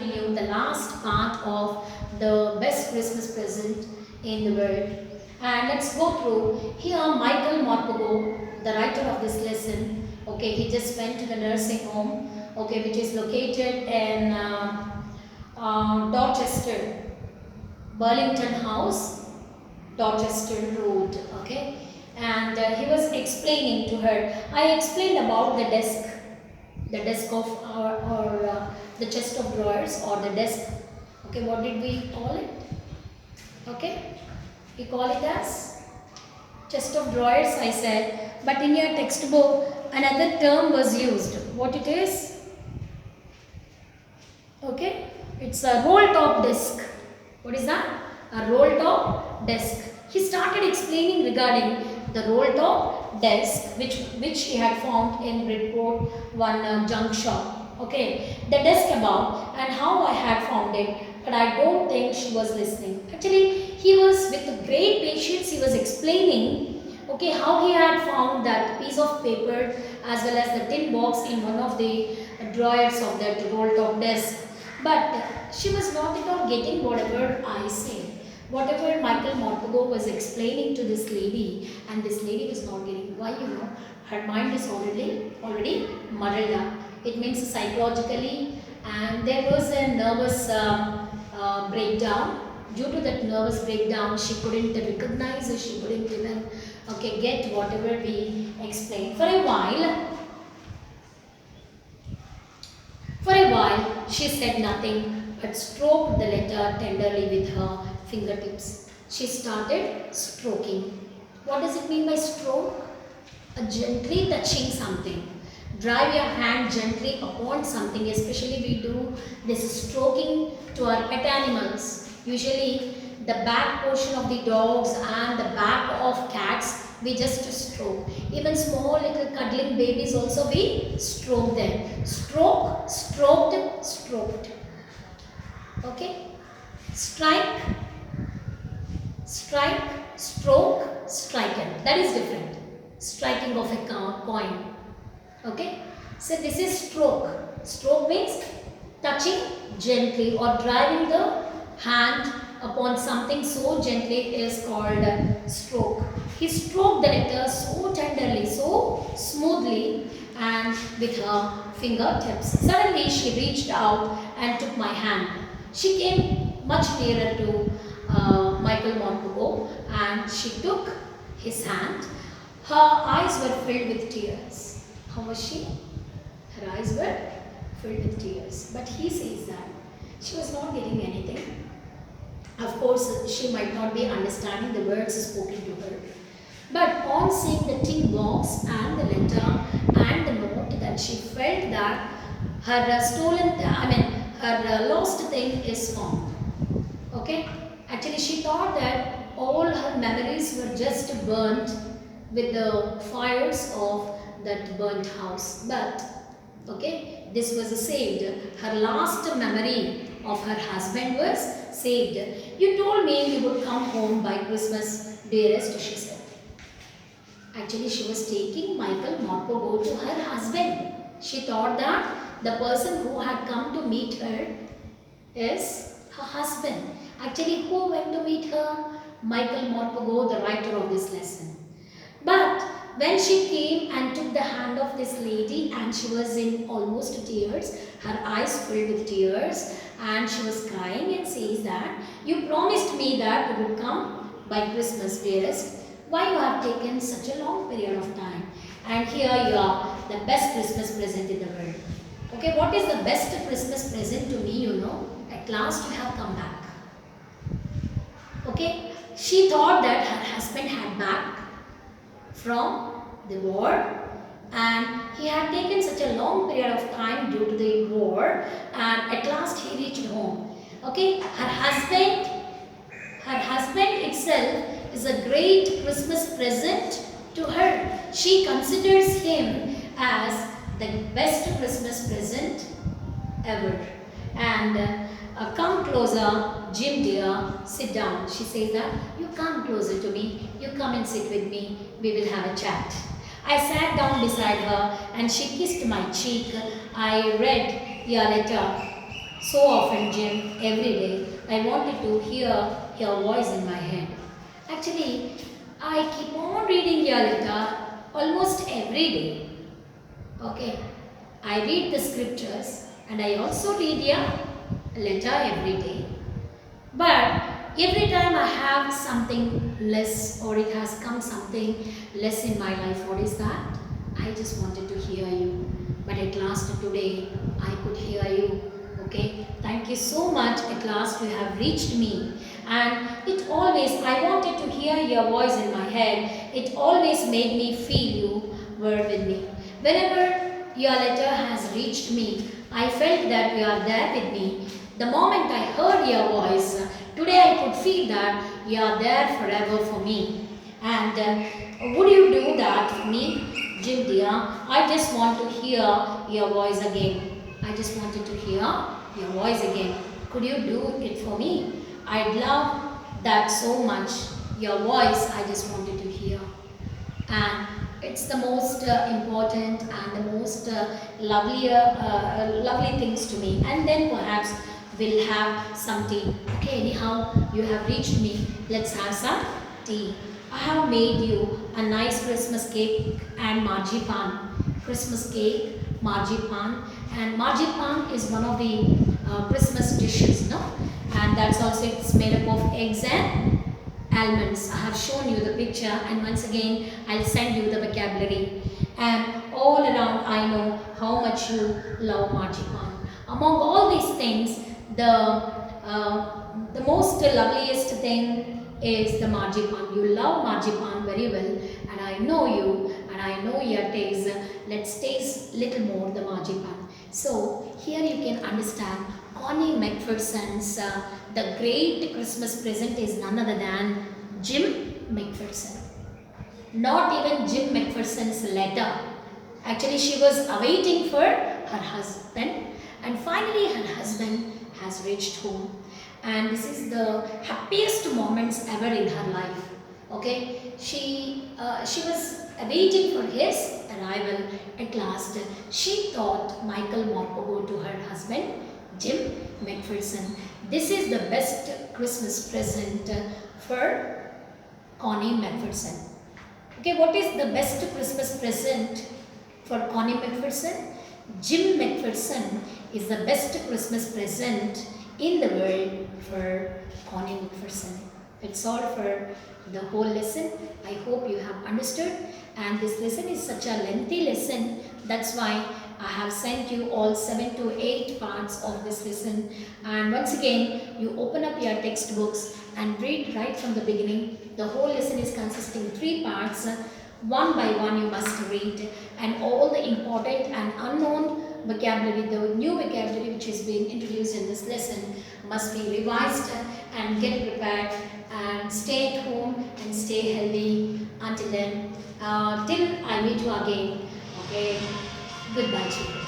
continue the last part of the best Christmas present in the world. And let's go through. Here, Michael Morpurgo, the writer of this lesson, okay, he just went to the nursing home, okay, which is located in Dorchester, Burlington House, Dorchester Road, okay. And he was explaining to her. I explained about the desk of or the chest of drawers or the desk. Okay, what did we call it? Okay, we call it as chest of drawers, I said. But in your textbook, another term was used. What it is? Okay, it's a roll top desk. What is that? A roll top desk. He started explaining regarding the roll top desk which he had found in Bridport, one junk shop. Okay, the desk about and how I had found it, but I don't think she was listening. Actually, he was with great patience, he was explaining, okay, how he had found that piece of paper as well as the tin box in one of the drawers of that roll top desk. But she was not at all getting whatever I said. Whatever Michael Morpurgo was explaining to this lady, and this lady was not getting why, her mind is already muddled up. It means psychologically, and there was a nervous breakdown. Due to that nervous breakdown, she couldn't recognize or she couldn't even get whatever we explained. For a while, she said nothing but stroked the letter tenderly with her fingertips. She started stroking. What does it mean by stroke? Gently touching something. Drive your hand gently upon something, especially we do this stroking to our pet animals. Usually the back portion of the dogs and the back of cats, we just stroke. Even small little cuddling babies also we stroke them. Stroke, stroked, stroked. Okay? Strike, strike, stroke, striken. That is different. Striking of a coin. Okay? So this is stroke. Stroke means touching gently or driving the hand upon something so gently is called stroke. He stroked the letter so tenderly, so smoothly and with her fingertips. Suddenly she reached out and took my hand. She came much nearer to Michael Morpurgo and she took his hand. Her eyes were filled with tears. How was she? Her eyes were filled with tears. But he says that she was not getting anything. Of course, she might not be understanding the words spoken to her. But on seeing the tin box and the letter and the note, that she felt that her lost thing is found. Okay? Actually, she thought that all her memories were just burnt with the fires of that burnt house. But, okay, this was saved. Her last memory of her husband was saved. You told me you would come home by Christmas, dearest, she said. Actually, she was taking Michael Morpurgo to her husband. She thought that the person who had come to meet her is her husband. Actually, who went to meet her? Michael Morpurgo, the writer of this lesson. But when she came and took the hand of this lady and she was in almost tears, her eyes filled with tears and she was crying and says that, you promised me that you would come by Christmas, dearest. Why you have taken such a long period of time? And here you are, the best Christmas present in the world. Okay, what is the best Christmas present to me, At last you have come back. Okay, she thought that her husband had back from the war and he had taken such a long period of time due to the war and at last he reached home. Okay, her husband itself is a great Christmas present to her. She considers him as the best Christmas present ever. And come closer, Jim dear, sit down. She says that, you come closer to me, you come and sit with me, we will have a chat. I sat down beside her and she kissed my cheek. I read your letter So often, Jim, every day, I wanted to hear your voice in my head. Actually, I keep on reading your letter almost every day. Okay, I read the scriptures and I also read your letter every day. But every time I have something less or it has come something less in my life, what is that? I just wanted to hear you. But at last today, I could hear you. Okay, thank you so much. At last you have reached me. And it always, I wanted to hear your voice in my head. It always made me feel you were with me. Whenever your letter has reached me, I felt that you are there with me. The moment I heard your voice, today I could feel that you are there forever for me. And would you do that for me, Jim dear? I just want to hear your voice again. I just wanted to hear your voice again. Could you do it for me? I'd love that so much. Your voice, I just wanted to hear. And it's the most important and the most lovely things to me. And then perhaps we'll have some tea. Okay, anyhow, you have reached me. Let's have some tea. I have made you a nice Christmas cake and marzipan. Christmas cake, marzipan, and marzipan is one of the Christmas dishes, no? And that's also it's made up of eggs and almonds. I have shown you the picture, and once again I'll send you the vocabulary. And all around I know how much you love marzipan. Among all these things, the most loveliest thing is the marzipan. You love marzipan very well, and I know you, and I know your taste. Let's taste little more the marzipan. So here you can understand Connie McPherson's the great Christmas present is none other than Jim McPherson. Not even Jim McPherson's letter. Actually, she was awaiting for her husband, and finally her husband has reached home. And this is the happiest moments ever in her life. Okay, she was waiting for his arrival. At last, she thought Michael Morpurgo to her husband, Jim McPherson. This is the best Christmas present for Connie McPherson. Okay, what is the best Christmas present for Connie McPherson? Jim McPherson is the best Christmas present in the world for Connie McPherson. It's all for the whole lesson. I hope you have understood, and this lesson is such a lengthy lesson. That's why I have sent you all 7 to 8 parts of this lesson. And once again, you open up your textbooks and read right from the beginning. The whole lesson is consisting 3 parts. One by one you must read, and all the important and unknown vocabulary, the new vocabulary which is being introduced in this lesson must be revised and get prepared, and stay at home and stay healthy until then. Till I meet you again. Okay, goodbye children.